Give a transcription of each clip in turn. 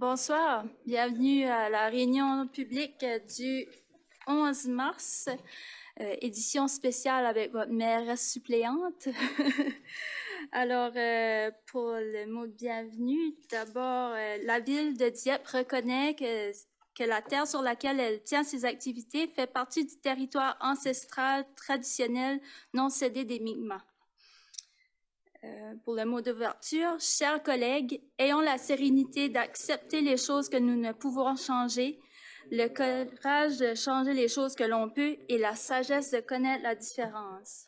Bonsoir, bienvenue à la réunion publique du 11 mars, édition spéciale avec votre mairesse suppléante. Alors, pour le mot de bienvenue, d'abord, la ville de Dieppe reconnaît que la terre sur laquelle elle tient ses activités fait partie du territoire ancestral traditionnel non cédé des Mi'kmaq. Pour le mot d'ouverture, chers collègues, ayons la sérénité d'accepter les choses que nous ne pouvons changer, le courage de changer les choses que l'on peut et la sagesse de connaître la différence.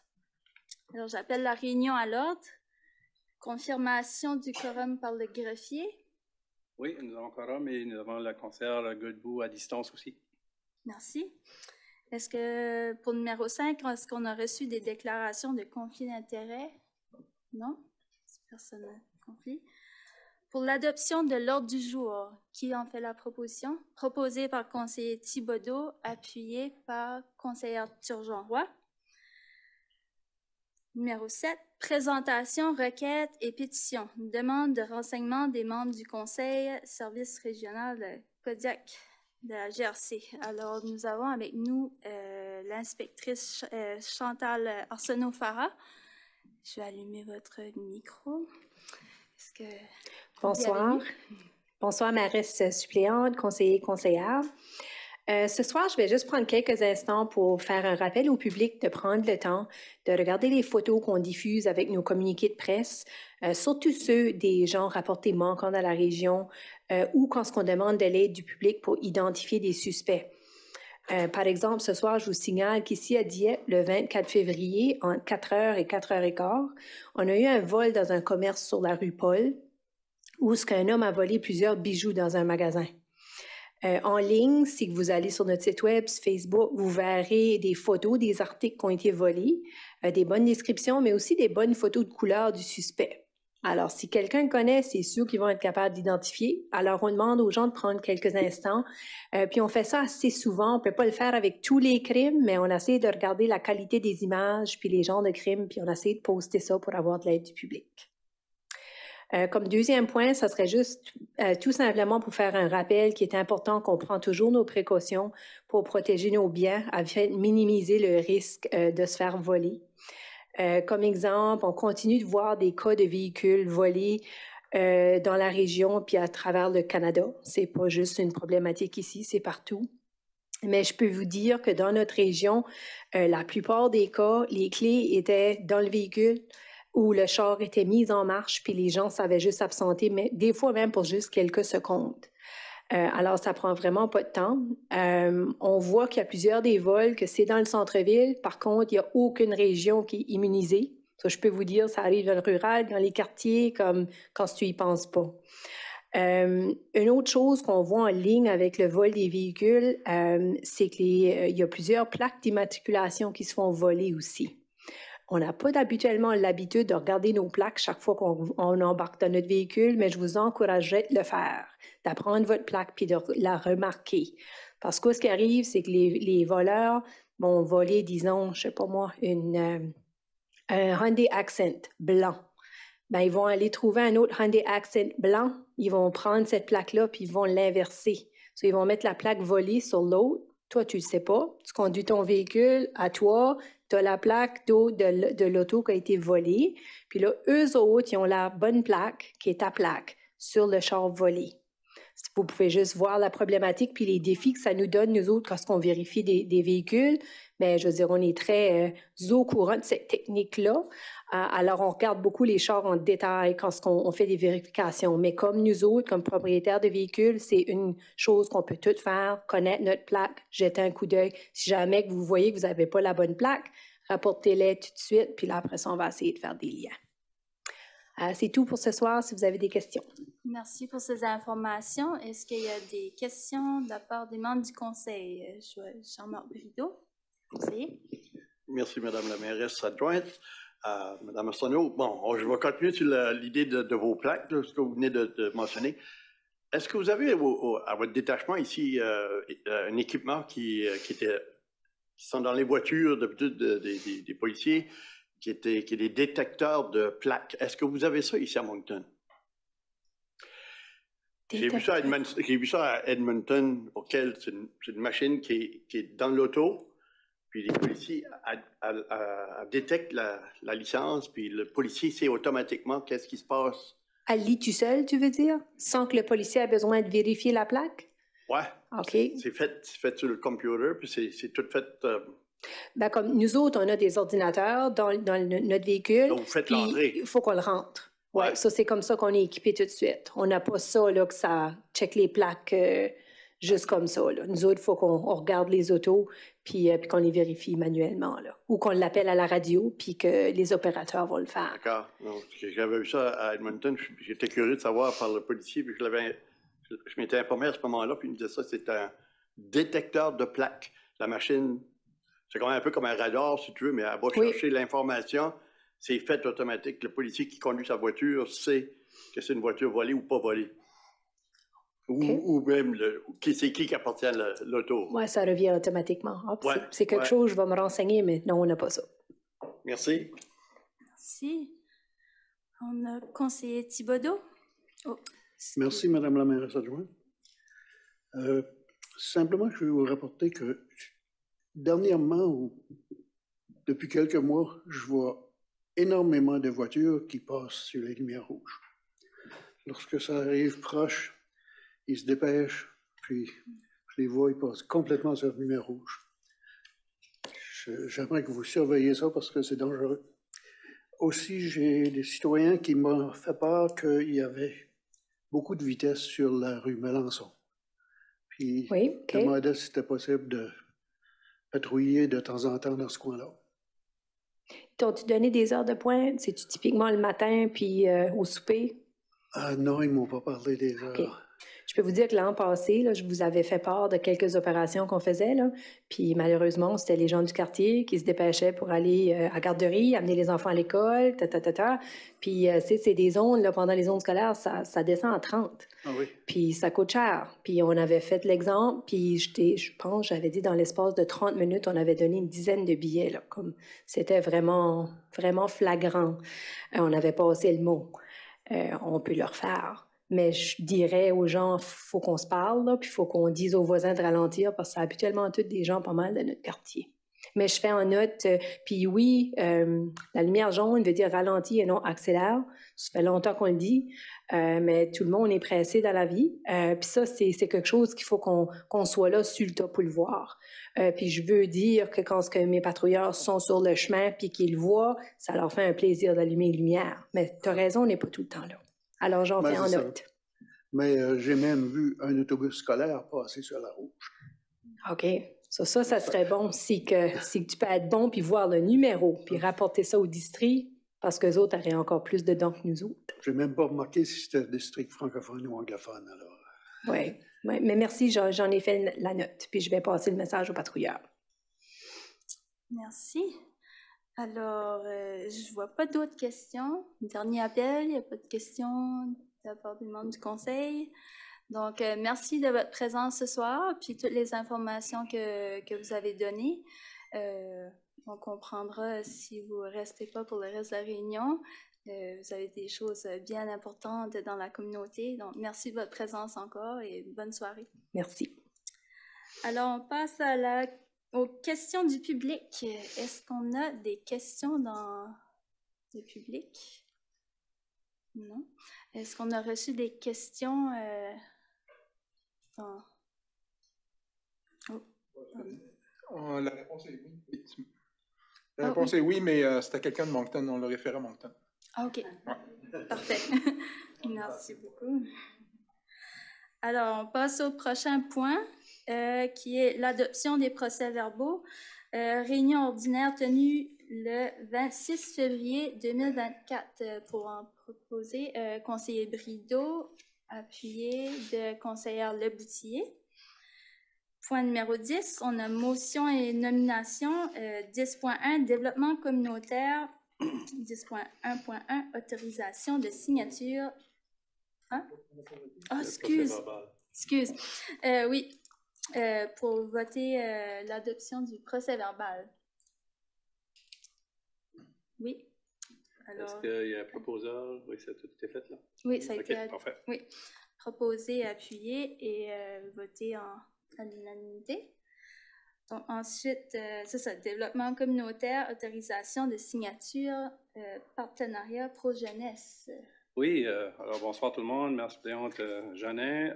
Alors, j'appelle la réunion à l'ordre. Confirmation du quorum par le greffier. Oui, nous avons quorum et nous avons le concert Godbout à distance aussi. Merci. Est-ce que, pour le numéro 5, est-ce qu'on a reçu des déclarations de conflit d'intérêt? Non? Personne n'a conflit. Pour l'adoption de l'ordre du jour, qui en fait la proposition? Proposée par conseiller Thibodeau, appuyée par conseillère Turgeon-Roy. Numéro 7, présentation, requête et pétition. Demande de renseignement des membres du Conseil service régional de Kodiak de la GRC. Alors, nous avons avec nous l'inspectrice Chantal Arsenault-Farah. Je vais allumer votre micro. Bonsoir. Bonsoir, mairesse suppléante, conseillère. Ce soir, je vais juste prendre quelques instants pour faire un rappel au public de prendre le temps de regarder les photos qu'on diffuse avec nos communiqués de presse, surtout ceux des gens rapportés manquants dans la région ou quand on demande de l'aide du public pour identifier des suspects. Par exemple, ce soir, je vous signale qu'ici à Dieppe, le 24 février, entre 4h et 4h15, on a eu un vol dans un commerce sur la rue Paul, où un homme a volé plusieurs bijoux dans un magasin. En ligne, si vous allez sur notre site web, sur Facebook, vous verrez des photos des articles qui ont été volés, des bonnes descriptions, mais aussi des bonnes photos de couleur du suspect. Alors, si quelqu'un connaît, c'est sûr qu'ils vont être capables d'identifier. Alors, on demande aux gens de prendre quelques instants. Puis, on fait ça assez souvent. On ne peut pas le faire avec tous les crimes, mais on essaie de regarder la qualité des images, puis les genres de crimes, puis on essaie de poster ça pour avoir de l'aide du public. Comme deuxième point, ça serait juste tout simplement pour faire un rappel qu'il est important qu'on prenne toujours nos précautions pour protéger nos biens afin de minimiser le risque de se faire voler. Comme exemple, on continue de voir des cas de véhicules volés dans la région puis à travers le Canada. C'est pas juste une problématique ici, c'est partout. Mais je peux vous dire que dans notre région, la plupart des cas, les clés étaient dans le véhicule où le char était mis en marche puis les gens savaient juste s'absenter, mais des fois même pour juste quelques secondes. Alors, ça prend vraiment pas de temps. On voit qu'il y a plusieurs des vols, que c'est dans le centre-ville. Par contre, il n'y a aucune région qui est immunisée. Ça, je peux vous dire, ça arrive dans le rural, dans les quartiers, comme quand tu y penses pas. Une autre chose qu'on voit en ligne avec le vol des véhicules, c'est qu'il y a plusieurs plaques d'immatriculation qui se font voler aussi. On n'a pas habituellement l'habitude de regarder nos plaques chaque fois qu'on embarque dans notre véhicule, mais je vous encouragerais de le faire, d'apprendre votre plaque puis de la remarquer. Parce que ce qui arrive, c'est que les voleurs vont voler, disons, je sais pas moi, un Hyundai Accent blanc. Ben, ils vont aller trouver un autre Hyundai Accent blanc, ils vont prendre cette plaque-là puis ils vont l'inverser. So, ils vont mettre la plaque volée sur l'autre. Toi, tu le sais pas. Tu conduis ton véhicule à toi, tu as la plaque de l'auto qui a été volée. Puis là, eux autres, ils ont la bonne plaque, qui est ta plaque, sur le char volé. Vous pouvez juste voir la problématique puis les défis que ça nous donne, nous autres, quand on vérifie des véhicules. Mais je veux dire, on est très au courant de cette technique-là. Alors, on regarde beaucoup les chars en détail quand on fait des vérifications. Mais comme nous autres, comme propriétaires de véhicules, c'est une chose qu'on peut tout faire, connaître notre plaque, jeter un coup d'œil. Si jamais que vous voyez que vous n'avez pas la bonne plaque, rapportez-les tout de suite, puis là, après ça, on va essayer de faire des liens. C'est tout pour ce soir, si vous avez des questions. Merci pour ces informations. Est-ce qu'il y a des questions de la part des membres du Conseil? Jean-Marc Brideau, conseiller. Merci, Madame la mairesse adjointe. Madame Arsenault, bon, je vais continuer sur l'idée de vos plaques, ce que vous venez de mentionner. Est-ce que vous avez à votre détachement ici un équipement qui sont dans les voitures des policiers, qui est des détecteurs de plaques? Est-ce que vous avez ça ici à Moncton? J'ai vu ça à Edmonton, auquel c'est une machine qui est dans l'auto, puis les policiers détectent la licence, puis le policier sait automatiquement qu'est-ce qui se passe. Elle lit tout seul, tu veux dire? Sans que le policier ait besoin de vérifier la plaque? Ouais. OK. C'est fait sur le computer, puis c'est tout fait. Ben, comme nous autres, on a des ordinateurs dans notre véhicule. Donc, vous faites puis l'entrée. il faut qu'on le rentre. Ouais, Ouais. ça, c'est comme ça qu'on est équipé tout de suite. On n'a pas ça, là, que ça check les plaques juste comme ça, là. Nous autres, il faut qu'on regarde les autos puis qu'on les vérifie manuellement, là. Ou qu'on l'appelle à la radio puis que les opérateurs vont le faire. D'accord. J'avais vu ça à Edmonton. J'étais curieux de savoir par le policier, puis je m'étais informé à ce moment-là, puis il me disait ça, c'est un détecteur de plaques. La machine, c'est quand même un peu comme un radar, si tu veux, mais elle va chercher l'information. C'est fait automatique. Le policier qui conduit sa voiture sait que c'est une voiture volée ou pas volée. Ou même c'est qui appartient à l'auto. Oui, ça revient automatiquement. Ouais, c'est quelque chose, je vais me renseigner, mais non, on n'a pas ça. Merci. Merci. On a conseiller Thibodeau. Oh, Merci, Madame la mairesse adjointe. Simplement, je vais vous rapporter que dernièrement, ou depuis quelques mois, je vois énormément de voitures qui passent sur les lumières rouges. Lorsque ça arrive proche, ils se dépêchent, puis je les vois, ils passent complètement sur la lumière rouge. J'aimerais que vous surveilliez ça parce que c'est dangereux. Aussi, j'ai des citoyens qui m'ont fait part qu'il y avait beaucoup de vitesse sur la rue Melançon. Puis, je demandais si c'était possible de patrouiller de temps en temps dans ce coin-là. T'ont-tu donné des heures de pointe? C'est-tu typiquement le matin puis au souper? Ah non, ils ne m'ont pas parlé des heures. Okay. Je peux vous dire que l'an passé, là, je vous avais fait part de quelques opérations qu'on faisait, là, puis malheureusement, c'était les gens du quartier qui se dépêchaient pour aller à la garderie, amener les enfants à l'école, Puis, c'est des zones, là, pendant les zones scolaires, ça descend à 30. Ah oui. Puis ça coûte cher. Puis on avait fait l'exemple, puis je pense, j'avais dit dans l'espace de 30 minutes, on avait donné une dizaine de billets, là, comme c'était vraiment, vraiment flagrant. On avait passé le mot. On peut le refaire. Mais je dirais aux gens, il faut qu'on se parle, là, puis il faut qu'on dise aux voisins de ralentir parce que c'est habituellement tous des gens pas mal de notre quartier. Mais je fais en note, puis oui, la lumière jaune veut dire ralentir et non accélère. Ça fait longtemps qu'on le dit, mais tout le monde est pressé dans la vie. Puis ça, c'est quelque chose qu'il faut qu'on soit là sur le tas pour le voir. Puis je veux dire que quand mes patrouilleurs sont sur le chemin puis qu'ils le voient, ça leur fait un plaisir d'allumer une lumière. Mais tu as raison, on n'est pas tout le temps là. Alors j'en fais en note. Mais j'ai même vu un autobus scolaire passer sur la rouge. OK. Ça serait bon si que tu peux être bon puis voir le numéro puis rapporter ça au district parce qu'eux autres auraient encore plus de dons que nous autres. Je n'ai même pas remarqué si c'était un district francophone ou anglophone, alors. Oui, mais merci, j'en ai fait la note puis je vais passer le message au patrouilleur. Merci. Alors, je ne vois pas d'autres questions. Dernier appel, il n'y a pas de questions de la part du membre du conseil. Donc, merci de votre présence ce soir, puis toutes les informations que vous avez données. On comprendra si vous ne restez pas pour le reste de la réunion. Vous avez des choses bien importantes dans la communauté. Donc, merci de votre présence encore et bonne soirée. Merci. Alors, on passe aux questions du public. Est-ce qu'on a des questions dans le public? Non. Est-ce qu'on a reçu des questions La réponse est oui. La réponse est oui, mais c'était quelqu'un de Moncton. On l'a référé à Moncton. Ah, OK. Ouais. Parfait. Merci beaucoup. Alors, on passe au prochain point, qui est l'adoption des procès-verbaux. Réunion ordinaire tenue le 26 février 2024 pour en proposer conseiller Brideau, appuyé de conseillère Leboutillier. Point numéro 10, on a motion et nomination. 10.1, développement communautaire. 10.1.1, autorisation de signature. Hein? Ah, excuse. Oui, pour voter l'adoption du procès-verbal. Oui. Alors, est-ce qu'il y a un proposeur? Oui, ça a tout été fait, là? Oui, ça a été... Parfait. Oui. proposé, appuyé et voté à l'unanimité. Donc, ensuite, c'est ça, développement communautaire, autorisation de signature, partenariat pro-jeunesse. Oui, alors bonsoir tout le monde, merci suppléante Jeannin.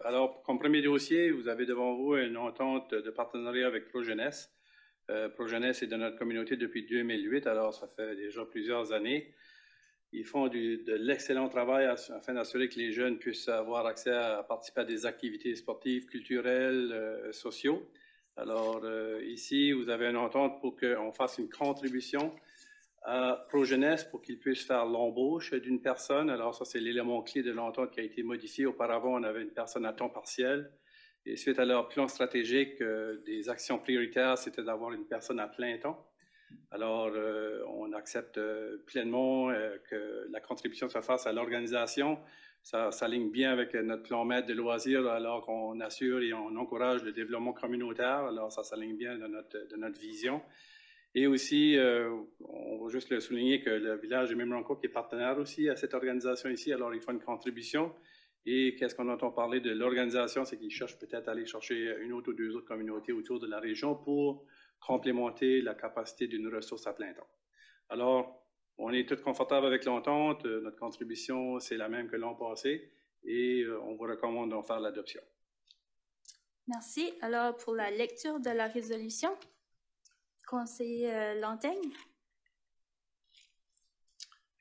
Alors, comme premier dossier, vous avez devant vous une entente de partenariat avec ProJeunesse. ProJeunesse est dans notre communauté depuis 2008, alors ça fait déjà plusieurs années. Ils font de l'excellent travail afin d'assurer que les jeunes puissent avoir accès à participer à des activités sportives, culturelles, sociaux. Alors, ici, vous avez une entente pour qu'on fasse une contribution à ProJeunesse pour qu'ils puissent faire l'embauche d'une personne. Alors, ça, c'est l'élément clé de l'entente qui a été modifié. Auparavant, on avait une personne à temps partiel. Et suite à leur plan stratégique, des actions prioritaires, c'était d'avoir une personne à plein temps. Alors, on accepte pleinement que la contribution se fasse à l'organisation. Ça s'aligne bien avec notre plan maître de loisirs, alors qu'on assure et on encourage le développement communautaire. Alors, ça s'aligne bien de notre vision. Et aussi, on va juste le souligner que le village de Mimranco est partenaire aussi à cette organisation ici, alors il faut une contribution. Et qu'est-ce qu'on entend parler de l'organisation, c'est qu'ils cherchent peut-être à aller chercher une autre ou deux autres communautés autour de la région pour complémenter la capacité d'une ressource à plein temps. Alors, on est tous confortables avec l'entente, notre contribution, c'est la même que l'an passé, et on vous recommande d'en faire l'adoption. Merci. Alors, pour la lecture de la résolution, conseiller Lanteigne.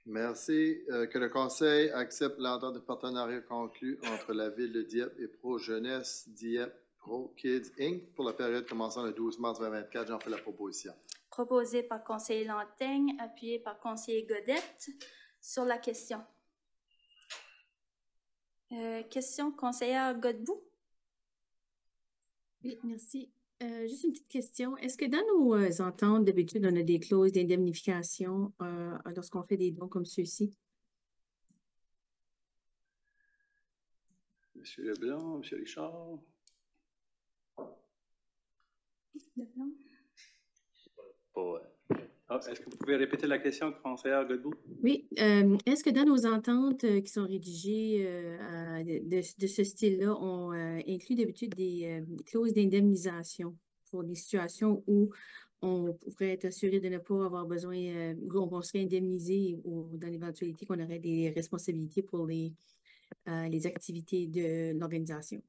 Merci. Que le Conseil accepte l'entente de partenariat conclue entre la Ville de Dieppe et Pro-Jeunesse Dieppe Pro Kids Inc. pour la période commençant le 12 mars 2024. J'en fais la proposition. Proposé par conseiller Lanteigne, appuyé par conseiller Godette. Sur la question. Question, conseillère Godbout. Oui, merci. Juste une petite question. Est-ce que dans nos ententes, d'habitude, on a des clauses d'indemnification lorsqu'on fait des dons comme ceux-ci? Monsieur Leblanc, Monsieur Richard. Leblanc. Est-ce que vous pouvez répéter la question, conseillère Godbout? Oui. Est-ce que dans nos ententes qui sont rédigées de ce style-là, on inclut d'habitude des clauses d'indemnisation pour des situations où on pourrait être assuré de ne pas avoir besoin, où on serait indemnisé ou dans l'éventualité qu'on aurait des responsabilités pour les activités de l'organisation?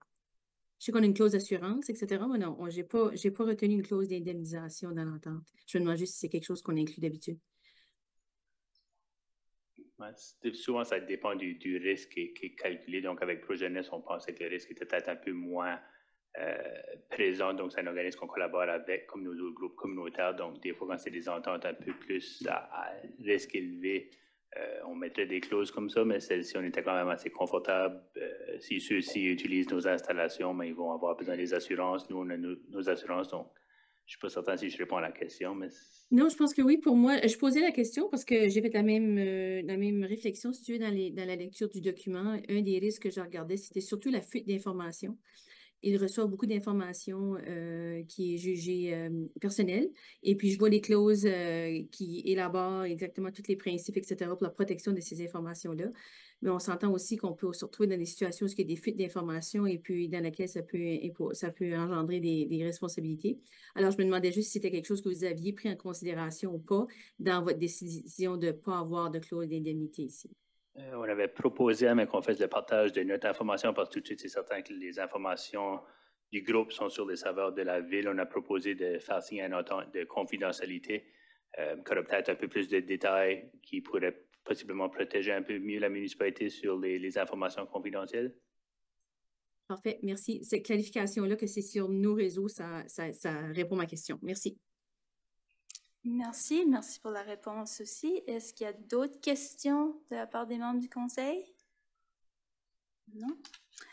Je sais qu'on a une clause d'assurance, etc., mais non, j'ai pas retenu une clause d'indemnisation dans l'entente. Je me demande juste si c'est quelque chose qu'on inclut d'habitude. Souvent, ça dépend du risque qui est calculé. Donc, avec ProJeunesse, on pensait que le risque était peut-être un peu moins présent. Donc, c'est un organisme qu'on collabore avec, comme nos autres groupes communautaires. Donc, des fois, quand c'est des ententes un peu plus à risque élevé, on mettrait des clauses comme ça, mais celle-ci, on était quand même assez confortable. Si ceux-ci utilisent nos installations, mais ils vont avoir besoin des assurances. Nous, on a nos assurances, donc je ne suis pas certain si je réponds à la question. Mais... Non, je pense que oui, pour moi. Je posais la question parce que j'ai fait la même réflexion, si tu veux, dans la lecture du document. Un des risques que je regardais, c'était surtout la fuite d'informations. Il reçoit beaucoup d'informations qui est jugée personnelle. Et puis, je vois les clauses qui élaborent exactement tous les principes, etc., pour la protection de ces informations-là. Mais on s'entend aussi qu'on peut se retrouver dans des situations où il y a des fuites d'informations et puis dans lesquelles ça peut engendrer des responsabilités. Alors, je me demandais juste si c'était quelque chose que vous aviez pris en considération ou pas dans votre décision de ne pas avoir de clause d'indemnité ici. On avait proposé mais qu'on fasse le partage de notre information parce que tout de suite, c'est certain que les informations du groupe sont sur les serveurs de la ville. On a proposé de faire signer une entente de confidentialité qui aurait peut-être un peu plus de détails qui pourrait possiblement protéger un peu mieux la municipalité sur les informations confidentielles. Parfait, merci. Cette clarification-là que c'est sur nos réseaux, ça répond à ma question. Merci. Merci pour la réponse aussi. Est-ce qu'il y a d'autres questions de la part des membres du Conseil? Non?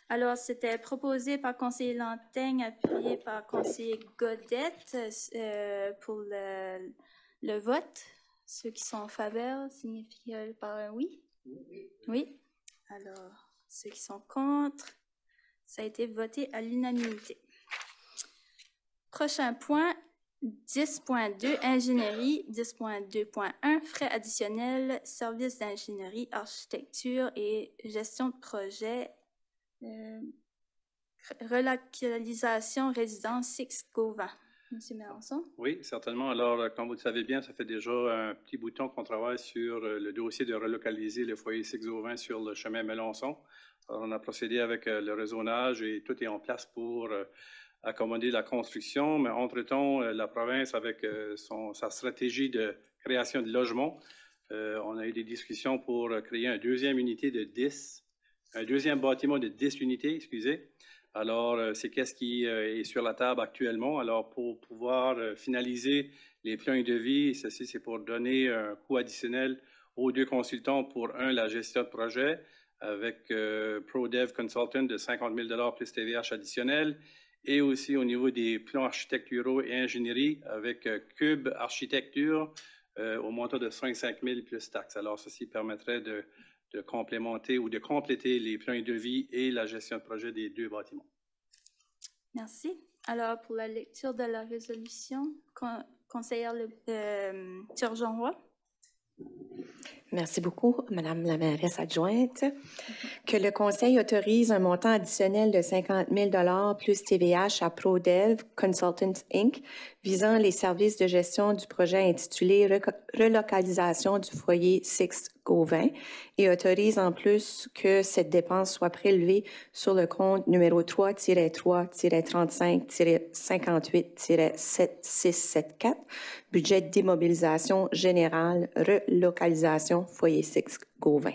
Alors, c'était proposé par conseiller Lanteigne, appuyé par conseiller Godette pour le vote. Ceux qui sont en faveur signifient par un oui? Oui. Alors, ceux qui sont contre, ça a été voté à l'unanimité. Prochain point. 10.2 ingénierie, 10.2.1 frais additionnels, services d'ingénierie, architecture et gestion de projet relocalisation résidence 6 Gauvin. Monsieur Mélenchon? Oui, certainement. Alors, comme vous le savez bien, ça fait déjà un petit bout de temps qu'on travaille sur le dossier de relocaliser le foyer 6 Gauvin sur le chemin Mélenchon. Alors, on a procédé avec le raisonnage et tout est en place pour accommoder la construction. Mais entre-temps, la province, avec sa stratégie de création de logements, on a eu des discussions pour créer une deuxième unité de 10, un deuxième bâtiment de 10 unités, excusez. Alors, c'est qu'est-ce qui est sur la table actuellement. Alors, pour pouvoir finaliser les plans de devis, ceci, c'est pour donner un coût additionnel aux 2 consultants pour, la gestion de projet avec ProDev Consultant de 50 000 plus TVH additionnel et aussi au niveau des plans architecturaux et ingénierie avec Cube Architecture au montant de 25 000 plus taxes. Alors, ceci permettrait de complémenter ou de compléter les plans de devis et la gestion de projet des 2 bâtiments. Merci. Alors, pour la lecture de la résolution, conseillère Turgeon-Roy. Merci beaucoup, Madame la mairesse adjointe. Que le Conseil autorise un montant additionnel de 50 000 plus TVH à ProDev Consultants Inc. visant les services de gestion du projet intitulé Relocalisation du foyer 6 Gauvin et autorise en plus que cette dépense soit prélevée sur le compte numéro 3-3-35-58-7674, budget d'immobilisation générale, relocalisation foyer 6 Gauvin.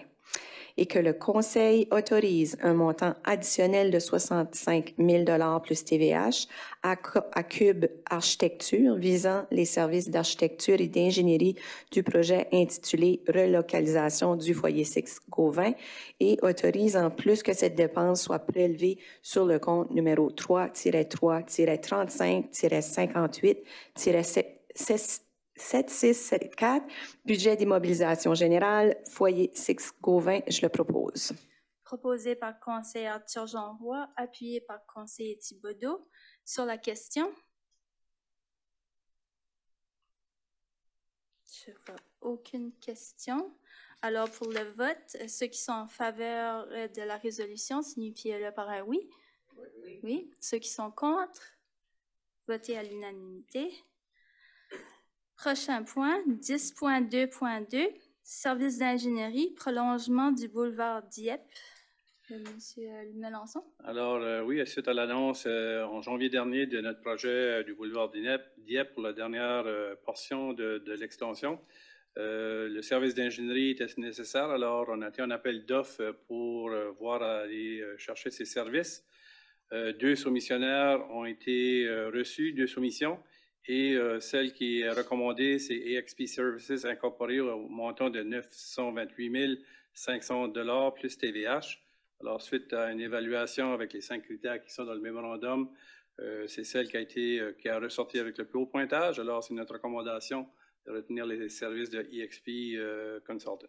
Et que le Conseil autorise un montant additionnel de 65 000 plus TVH à Cube Architecture visant les services d'architecture et d'ingénierie du projet intitulé Relocalisation du foyer 6 Gauvin et autorise en plus que cette dépense soit prélevée sur le compte numéro 3-3-35-58-7674, budget d'immobilisation générale, foyer 6 Gauvin, je le propose. Proposé par conseillère Turgeon-Roy, appuyé par conseiller Thibodeau. Sur la question? Je ne vois aucune question. Alors, pour le vote, ceux qui sont en faveur de la résolution, signifiez-le par un oui. Oui. Oui. Ceux qui sont contre, votez à l'unanimité. Prochain point, 10.2.2, service d'ingénierie, prolongement du boulevard Dieppe. Monsieur Mélenchon. Alors, oui, suite à l'annonce en janvier dernier de notre projet du boulevard Dieppe pour la dernière portion de l'extension, le service d'ingénierie était nécessaire. Alors, on a été en appel d'offres pour voir aller chercher ces services. 2 soumissionnaires ont été reçus, 2 soumissions. Et celle qui est recommandée, c'est EXP Services Incorporé au montant de 928 500 $ plus TVH. Alors, suite à une évaluation avec les 5 critères qui sont dans le mémorandum, c'est celle qui a ressorti avec le plus haut pointage. Alors, c'est notre recommandation de retenir les services de EXP Consultant.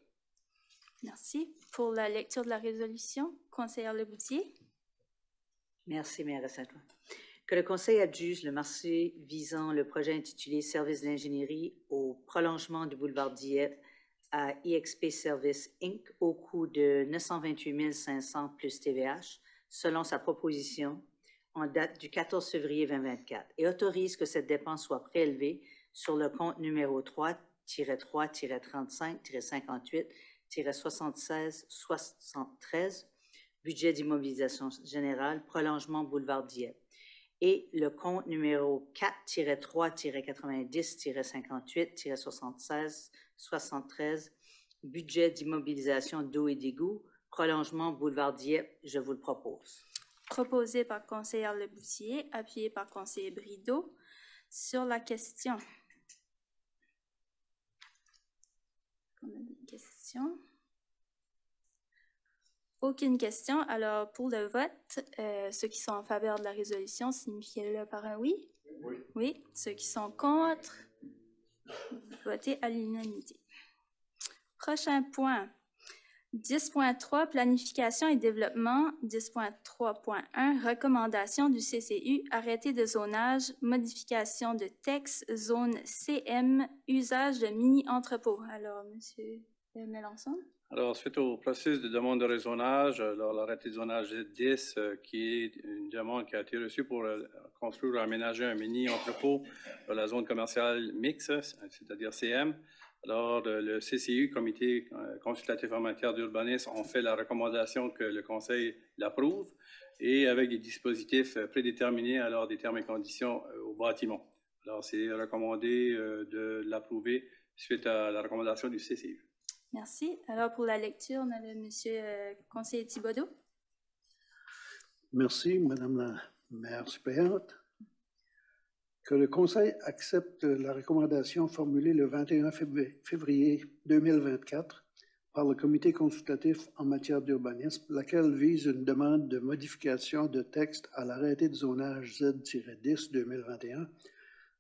Merci. Pour la lecture de la résolution, conseillère Leboutier. Merci, mairesse adjointe. Que le Conseil adjuge le marché visant le projet intitulé Services d'ingénierie au prolongement du boulevard Dieppe à EXP Service Inc. au coût de 928 500 plus TVH, selon sa proposition en date du 14 février 2024, et autorise que cette dépense soit prélevée sur le compte numéro 3-3-35-58-76-73, budget d'immobilisation générale, prolongement boulevard Dieppe, et le compte numéro 4-3-90-58-76-73, budget d'immobilisation d'eau et d'égout, prolongement boulevard Dieppe, je vous le propose. Proposé par conseillère Leboutier, appuyé par conseiller Brideau. Sur la question. On a des questions? Aucune question. Alors, pour le vote, ceux qui sont en faveur de la résolution, signifiez-le par un oui. Oui. Oui. Ceux qui sont contre, votez à l'unanimité. Prochain point. 10.3, planification et développement. 10.3.1, recommandation du CCU, arrêté de zonage, modification de texte, zone CM, usage de mini-entrepôt. Alors, Monsieur Mélenchon. Alors, suite au processus de demande de rezonage, l'arrêté de zonage Z10, qui est une demande qui a été reçue pour construire ou aménager un mini-entrepôt dans la zone commerciale mixte, c'est-à-dire CM. Alors, le CCU, Comité consultatif en matière d'urbanisme, ont fait la recommandation que le Conseil l'approuve et avec des dispositifs prédéterminés, alors des termes et conditions au bâtiment. Alors, c'est recommandé de l'approuver suite à la recommandation du CCU. Merci. Alors, pour la lecture, on avait M. conseiller Thibodeau. Merci, Madame la maire suppléante. Que le Conseil accepte la recommandation formulée le 21 février 2024 par le Comité consultatif en matière d'urbanisme, laquelle vise une demande de modification de texte à l'arrêté de zonage Z-10 2021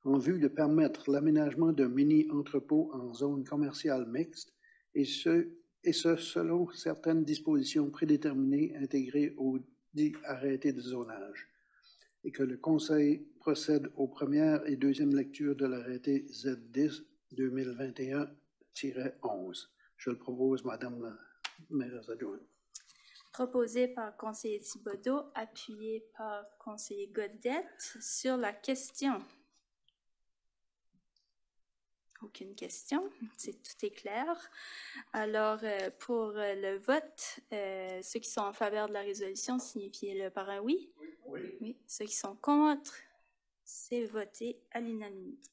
en vue de permettre l'aménagement d'un mini-entrepôt en zone commerciale mixte et ce selon certaines dispositions prédéterminées intégrées au dit arrêté de zonage, et que le Conseil procède aux premières et deuxièmes lectures de l'arrêté Z10 2021-11. Je le propose, Madame la maire adjointe. Proposé par conseiller Thibodeau, appuyé par conseiller Godette. Sur la question. Aucune question, tout est clair. Alors, pour le vote, ceux qui sont en faveur de la résolution, signifiez-le par un oui. Oui. Ceux qui sont contre, c'est voté à l'unanimité.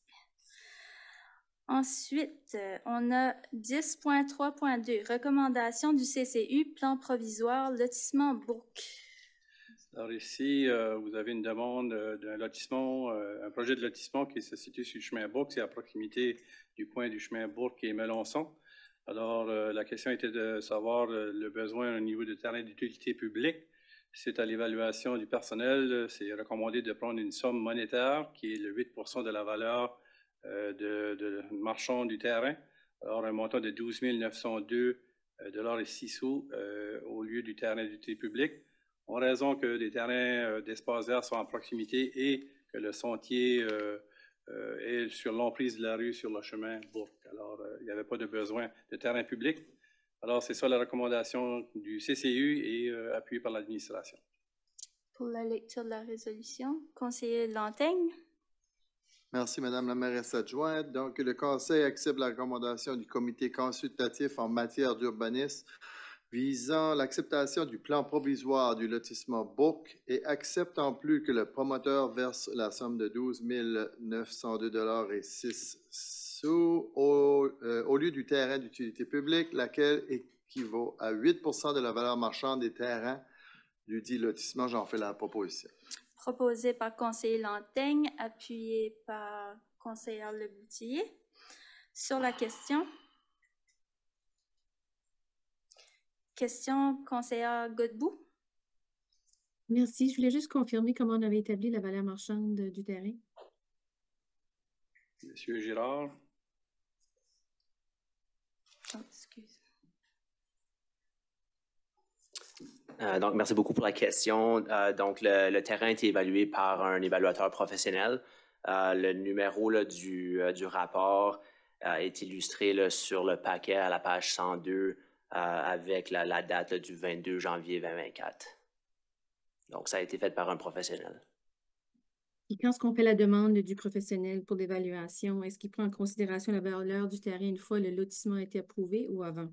Ensuite, on a 10.3.2, recommandation du CCU, plan provisoire, lotissement Bourque. Alors ici, vous avez une demande d'un lotissement, un projet de lotissement qui se situe sur le chemin Bourque, c'est à proximité du coin du chemin Bourque et Melançon. Alors, la question était de savoir le besoin au niveau de terrain d'utilité publique. C'est à l'évaluation du personnel, c'est recommandé de prendre une somme monétaire qui est le 8% de la valeur de marchand du terrain. Alors, un montant de 12 902 $ et 6 sous au lieu du terrain d'utilité publique, en raison que des terrains d'espace vert sont à proximité et que le sentier est sur l'emprise de la rue sur le chemin Bourque. Alors, il n'y avait pas de besoin de terrain public. Alors, c'est ça la recommandation du CCU et appuyée par l'administration. Pour la lecture de la résolution, conseiller Lantaigne. Merci, Madame la mairesse adjointe. Donc, le Conseil accepte la recommandation du Comité consultatif en matière d'urbanisme visant l'acceptation du plan provisoire du lotissement Bourque et accepte en plus que le promoteur verse la somme de 12 902 $ et 6 sous au lieu du terrain d'utilité publique, laquelle équivaut à 8% de la valeur marchande des terrains du dit lotissement. J'en fais la proposition. Proposé par conseiller Lantaigne, appuyé par conseillère Leboutillier. Sur la question. Question, conseillère Godbout. Merci. Je voulais juste confirmer comment on avait établi la valeur marchande du terrain. Monsieur Girard. Oh, excuse. Donc, merci beaucoup pour la question. Donc, le terrain a été évalué par un évaluateur professionnel. Le numéro là, du rapport est illustré là, sur le paquet à la page 102 avec la date là, du 22 janvier 2024. Donc, ça a été fait par un professionnel. Et quand est-ce qu'on fait la demande du professionnel pour l'évaluation, est-ce qu'il prend en considération la valeur du terrain une fois le lotissement a été approuvé ou avant?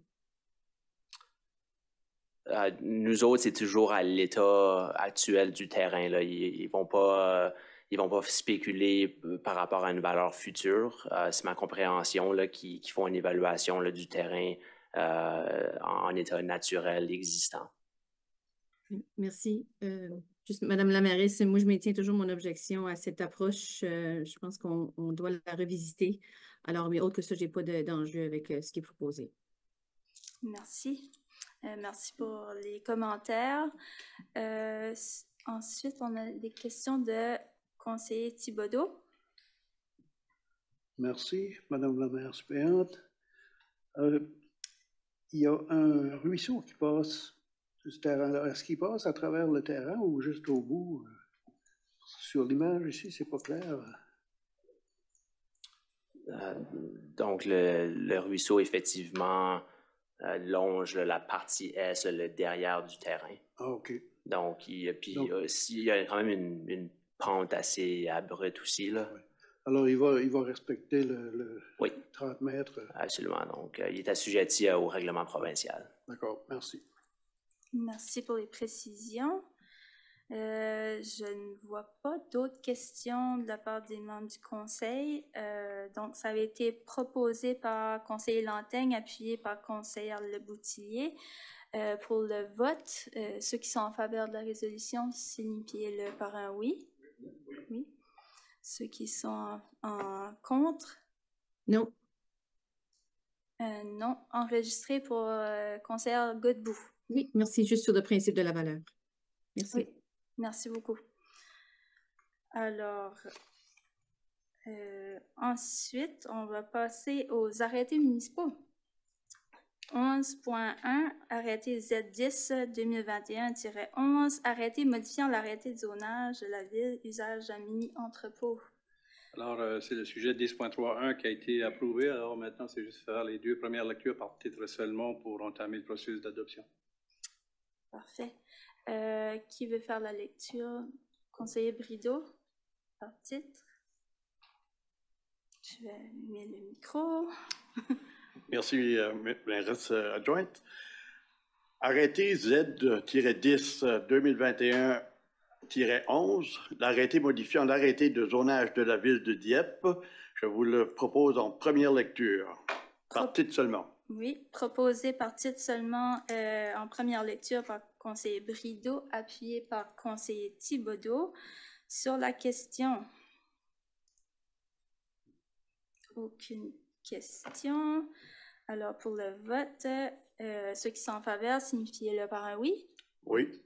Nous autres, c'est toujours à l'état actuel du terrain. Là. Ils vont pas spéculer par rapport à une valeur future. C'est ma compréhension là, qui font une évaluation là, du terrain en état naturel existant. Merci. Juste, Madame la mairesse, moi, je maintiens toujours mon objection à cette approche. Je pense qu'on doit la revisiter. Alors, mais autre que ça, je n'ai pas d'enjeu avec ce qui est proposé. Merci. Merci pour les commentaires. Ensuite, on a des questions de conseiller Thibodeau. Merci, Madame la maire suppléante. Il y a un ruisseau qui passe sur ce terrain-là. Est-ce qu'il passe à travers le terrain ou juste au bout? Sur l'image ici, c'est pas clair. Donc, le ruisseau, effectivement, longe la partie est le derrière du terrain. Ah, OK. Donc, il y a quand même une pente assez abrupte aussi, là. Ouais. Alors, il va respecter le Oui. 30 mètres. Absolument. Donc, il est assujetti au règlement provincial. D'accord, merci. Merci pour les précisions. Je ne vois pas d'autres questions de la part des membres du conseil. Donc, ça avait été proposé par conseiller Lantaigne, appuyé par conseillère Leboutillier. Pour le vote, ceux qui sont en faveur de la résolution, signifiez-le par un oui. Oui. Ceux qui sont en contre? Non. Non. Enregistré pour conseillère Godbout. Oui, merci. Juste sur le principe de la valeur. Merci. Oui. Merci beaucoup. Alors, ensuite, on va passer aux arrêtés municipaux. 11.1, arrêté Z10 2021-11, arrêté modifiant l'arrêté de zonage de la ville, usage à mini-entrepôt. Alors, c'est le sujet 10.3.1 qui a été approuvé. Alors maintenant, c'est juste faire les 2 premières lectures par titre seulement pour entamer le processus d'adoption. Parfait. Qui veut faire la lecture? Conseiller Brideau, par titre. Je vais allumer le micro. Merci, mairesse adjointe. Arrêté Z-10 2021-11, l'arrêté modifiant l'arrêté de zonage de la ville de Dieppe. Je vous le propose en première lecture, par titre seulement. Oui, proposé par titre seulement en première lecture par conseiller Brideau, appuyé par conseiller Thibodeau. Sur la question, aucune question. Alors, pour le vote, ceux qui sont en faveur, signifiez-le par un oui. Oui.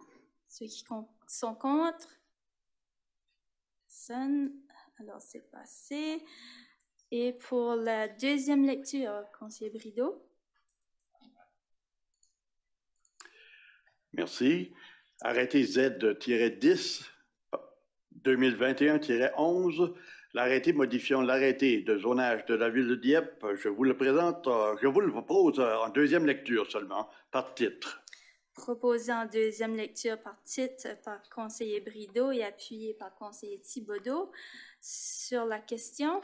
Ceux qui sont contre, personne. Alors, c'est passé. Et pour la deuxième lecture, conseiller Brideau. Merci. Arrêté Z-10 2021-11, l'arrêté modifiant l'arrêté de zonage de la ville de Dieppe, je vous le propose en deuxième lecture seulement, par titre. Proposé en deuxième lecture par titre par conseiller Brideau et appuyé par conseiller Thibodeau. Sur la question,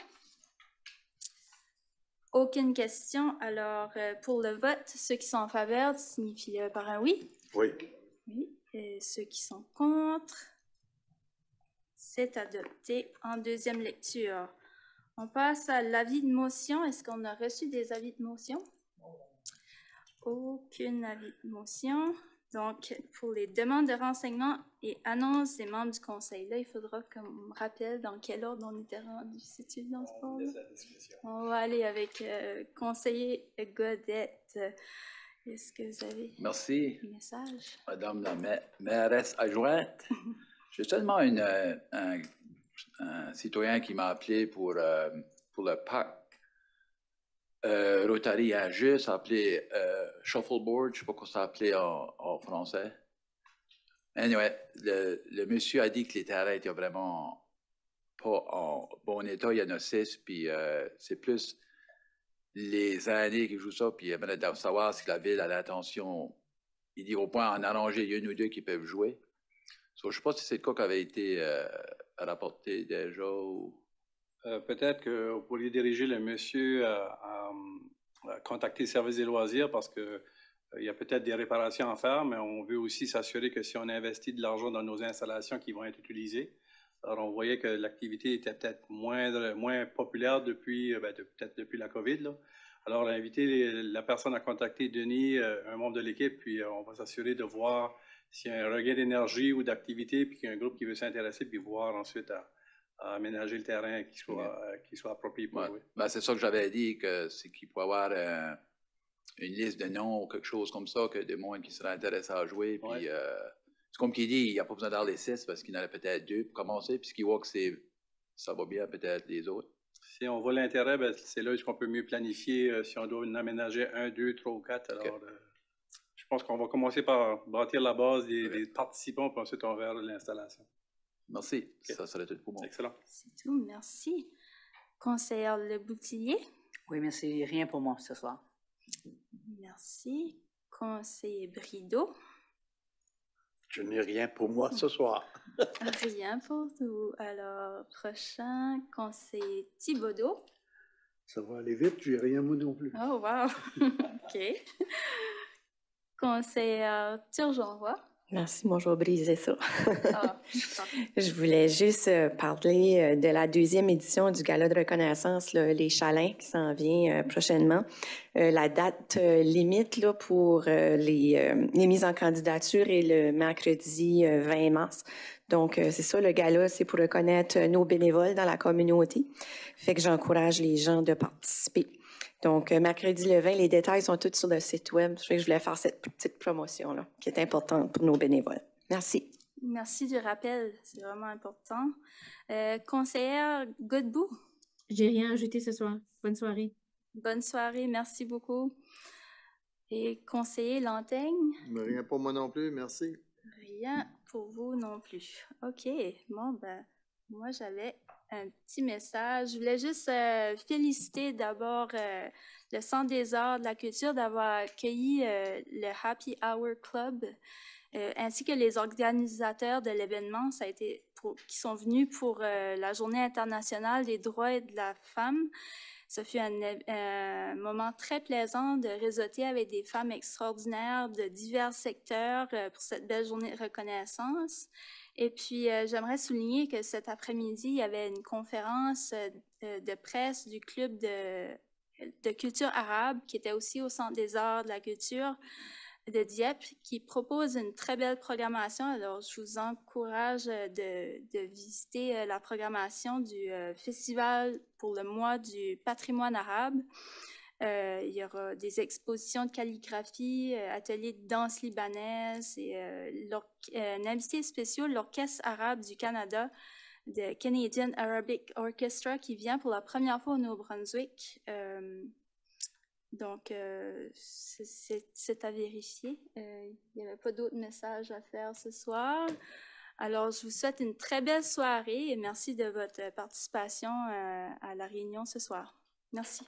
aucune question. Alors, pour le vote, ceux qui sont en faveur signifient par un oui. Oui. Oui. Et ceux qui sont contre, c'est adopté en deuxième lecture. On passe à l'avis de motion. Est-ce qu'on a reçu des avis de motion? Aucun avis de motion. Donc, pour les demandes de renseignements et annonces des membres du conseil, là, il faudra qu'on me rappelle dans quel ordre on était rendu. C'est-tu dans ce ordre? On va aller avec conseiller Godette. Est-ce que vous avez Merci. un message? Madame la mairesse adjointe. J'ai seulement un citoyen qui m'a appelé pour le parc Rotary Injuste, appelé Shuffleboard, je ne sais pas comment ça s'appelait en français. Anyway, le monsieur a dit que les terrains étaient vraiment pas en bon état. Il y en a 6, puis c'est plus les années qui jouent ça, puis il aimerait savoir si la ville a l'intention, il dit au point en arranger une ou deux qui peuvent jouer. Je ne sais pas si c'est le cas qui avait été rapporté déjà ou... Peut-être que vous pourriez diriger le monsieur à contacter le service des loisirs parce qu'il y a peut-être des réparations à faire, mais on veut aussi s'assurer que si on investit de l'argent dans nos installations qui vont être utilisées, alors on voyait que l'activité était peut-être moins populaire peut-être depuis la COVID, là. Alors, inviter la personne à contacter Denis, un membre de l'équipe, puis on va s'assurer de voir s'il y a un regain d'énergie ou d'activité, puis qu'il y a un groupe qui veut s'intéresser, puis voir ensuite à aménager le terrain qui soit approprié pour jouer. Ben, c'est ça que j'avais dit, c'est qu'il peut y avoir une liste de noms ou quelque chose comme ça, que des monde qui seraient intéressés à jouer. Puis, c'est comme qu'il dit, il n'y a pas besoin d'avoir les 6 parce qu'il y en a peut-être 2 pour commencer, puis qu'il voit que ça va bien, peut-être les autres. Si on voit l'intérêt, c'est là qu'on peut mieux planifier si on doit en aménager 1, 2, 3 ou 4. Alors, je pense qu'on va commencer par bâtir la base des participants, puis ensuite on verra l'installation. Merci. Okay. Ça serait tout pour moi. Excellent. C'est tout, merci. Conseillère Leboutillier. Oui, merci. Rien pour moi ce soir. Merci. Conseiller Brideau. Je n'ai rien pour moi ce soir. Rien pour vous. Alors, prochain, conseiller Thibodeau. Ça va aller vite, j'ai rien moi non plus. Oh, wow! OK. Conseiller Turgeon-Roy. Merci, moi, je vais briser ça. Ah, Je voulais juste parler de la 2e édition du Gala de reconnaissance, là, les Chalins, qui s'en vient prochainement. La date limite là, pour les mises en candidature est le mercredi 20 mars. Donc, c'est ça, le gala, c'est pour reconnaître nos bénévoles dans la communauté. Fait que j'encourage les gens de participer. Donc, mercredi le 20, les détails sont tous sur le site web. Je voulais faire cette petite promotion-là, qui est importante pour nos bénévoles. Merci. Merci du rappel, c'est vraiment important. Conseillère Godbout. J'ai rien ajouté ce soir. Bonne soirée. Bonne soirée, merci beaucoup. Et conseiller Lantaigne. Rien pour moi non plus, merci. Rien pour vous non plus. OK, bon, ben, moi, j'avais un petit message. Je voulais juste féliciter d'abord le Centre des arts de la culture d'avoir accueilli le Happy Hour Club, ainsi que les organisateurs de l'événement, qui sont venus pour la Journée internationale des droits de la femme. Ce fut un moment très plaisant de réseauter avec des femmes extraordinaires de divers secteurs pour cette belle journée de reconnaissance. Et puis, j'aimerais souligner que cet après-midi, il y avait une conférence de presse du Club de culture arabe qui était aussi au Centre des arts de la culture de Dieppe, qui propose une très belle programmation. Alors, je vous encourage de visiter la programmation du Festival pour le mois du patrimoine arabe. Il y aura des expositions de calligraphie, ateliers de danse libanaise et un invité spécial, l'Orchestre arabe du Canada, de Canadian Arabic Orchestra, qui vient pour la première fois au Nouveau-Brunswick. Donc, c'est à vérifier. Il n'y avait pas d'autres messages à faire ce soir. Alors, je vous souhaite une très belle soirée et merci de votre participation à la réunion ce soir. Merci.